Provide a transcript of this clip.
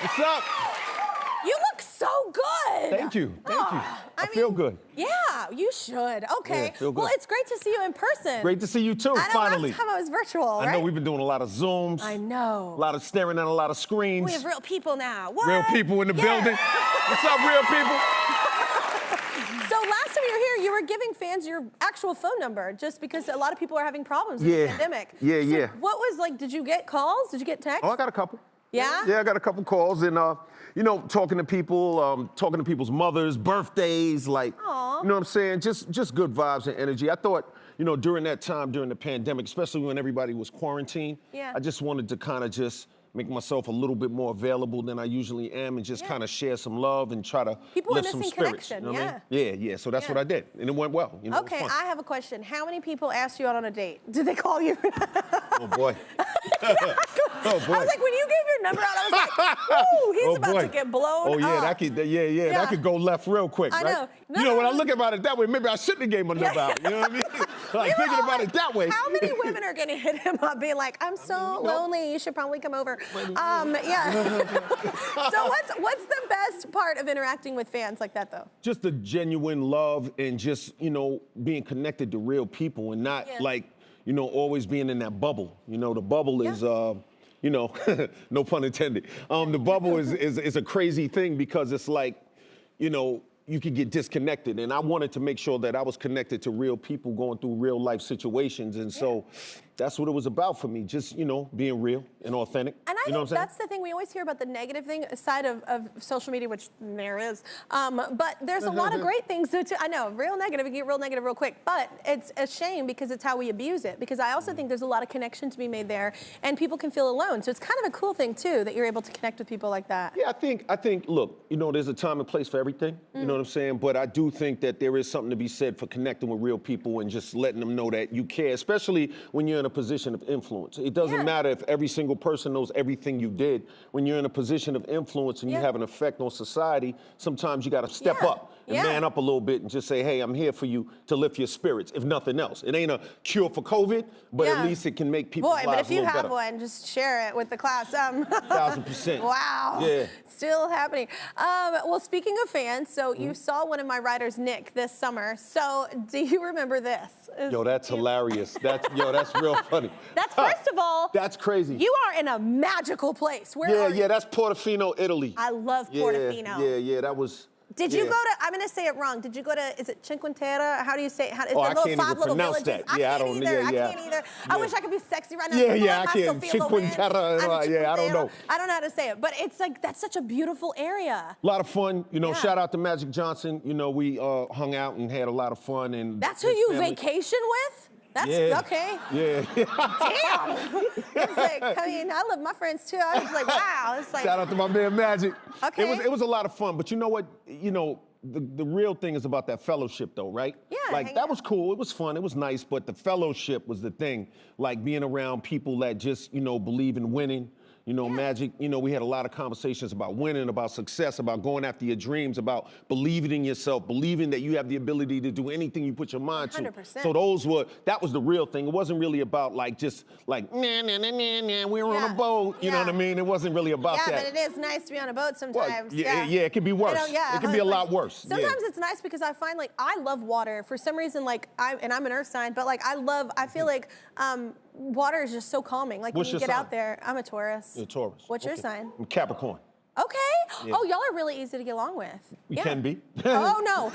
What's up? You look so good. Thank you. Thank you. I feel good. Yeah, you should. Okay. Yeah, feel good. Well, it's great to see you in person. Great to see you too, I know finally. last time I was virtual, right? I know we've been doing a lot of Zooms. I know. A lot of staring at a lot of screens. We have real people now. What? Real people in the building. What's up, real people? So last time you were here, you were giving fans your actual phone number just because a lot of people are having problems with the pandemic. Yeah. What was like, did you get calls? Did you get texts? Oh, I got a couple. Yeah? Yeah, I got a couple calls and, you know, talking to people, talking to people's mothers, birthdays, like, Aww. you know what I'm saying? Just good vibes and energy. I thought, you know, during that time, during the pandemic, especially when everybody was quarantined, I just wanted to kind of just make myself a little bit more available than I usually am and just kind of share some love and try to lift some spirits. Connection, you know what I mean? Yeah. So that's what I did. And it went well. You know, okay, I have a question. How many people asked you out on a date? Did they call you? Oh, boy. Oh, boy. I was like, when you gave your number out, I was like, ooh, he's about to get blown up. up. That could go left real quick, right? I know. You know, when I look about it that way, maybe I shouldn't have gave my number out. You know what I mean? Like, thinking about it that way. How many women are gonna hit him up being like, I'm so lonely, you should probably come over. Yeah. So what's the best part of interacting with fans like that, though? Just the genuine love and just, you know, being connected to real people and not like, you know, always being in that bubble. You know, the bubble is, you know, no pun intended. The bubble is a crazy thing because it's like, you know, you could get disconnected. And I wanted to make sure that I was connected to real people going through real life situations. And so that's what it was about for me, just, you know, being real and authentic. And I think that's the thing, we always hear about the negative thing side of social media, which there is. But there's a lot of great things too. I know, real negative, you get real negative real quick. But it's a shame because it's how we abuse it. Because I also think there's a lot of connection to be made there and people can feel alone. So it's kind of a cool thing too, that you're able to connect with people like that. Yeah, I think, look, you know, there's a time and place for everything. You know what I'm saying? But I do think that there is something to be said for connecting with real people and just letting them know that you care, especially when you're in a position of influence. It doesn't matter if every single person knows everything you did. When you're in a position of influence and you have an effect on society, sometimes you got to step up and man up a little bit and just say, hey, I'm here for you to lift your spirits, if nothing else. It ain't a cure for COVID, but at least it can make people's lives a little better. Boy, but if you have one, just share it with the class. 1,000%. Wow. Yeah. Still happening. Well, speaking of fans, so you saw one of my writers, Nick, this summer. So do you remember this? Yo, that's hilarious. That's real funny. That's, first of all, that's crazy. You are in a magical place. Where are you? That's Portofino, Italy. I love Portofino. Yeah, that was... Did you go to, I'm going to say it wrong, did you go to, is it Cinque Terre? How do you say it? It's I can't even pronounce that. I can't either. I wish I could be sexy right now. I can't. Cinque Terre, I don't know. I don't know how to say it, but it's like, that's such a beautiful area. A lot of fun. You know, shout out to Magic Johnson. You know, we hung out and had a lot of fun. And that's who you vacation with? That's okay. Yeah. Damn. It's like, I mean, I love my friends too. I was like, wow. It's like, shout out to my man Magic. Okay. It was a lot of fun, but you know what? You know, the real thing is about that fellowship though, right? Yeah. Like that was cool. It was fun. It was nice, but the fellowship was the thing. Like being around people that just, you know, believe in winning. You know, Magic, you know, we had a lot of conversations about winning, about success, about going after your dreams, about believing in yourself, believing that you have the ability to do anything you put your mind 100%. to. So that was the real thing. It wasn't really about like just like, we were on a boat. You know what I mean? It wasn't really about that. Yeah, but it is nice to be on a boat sometimes. Well, it can be worse. It can be a lot worse. Sometimes it's nice because I find like, I love water. For some reason, like, I'm an earth sign, but like I feel like, water is just so calming. Like when you get out there, I'm a Taurus. You're a Taurus. What's your sign? I'm Capricorn. Okay. Oh, y'all are really easy to get along with. We can be. Oh, no.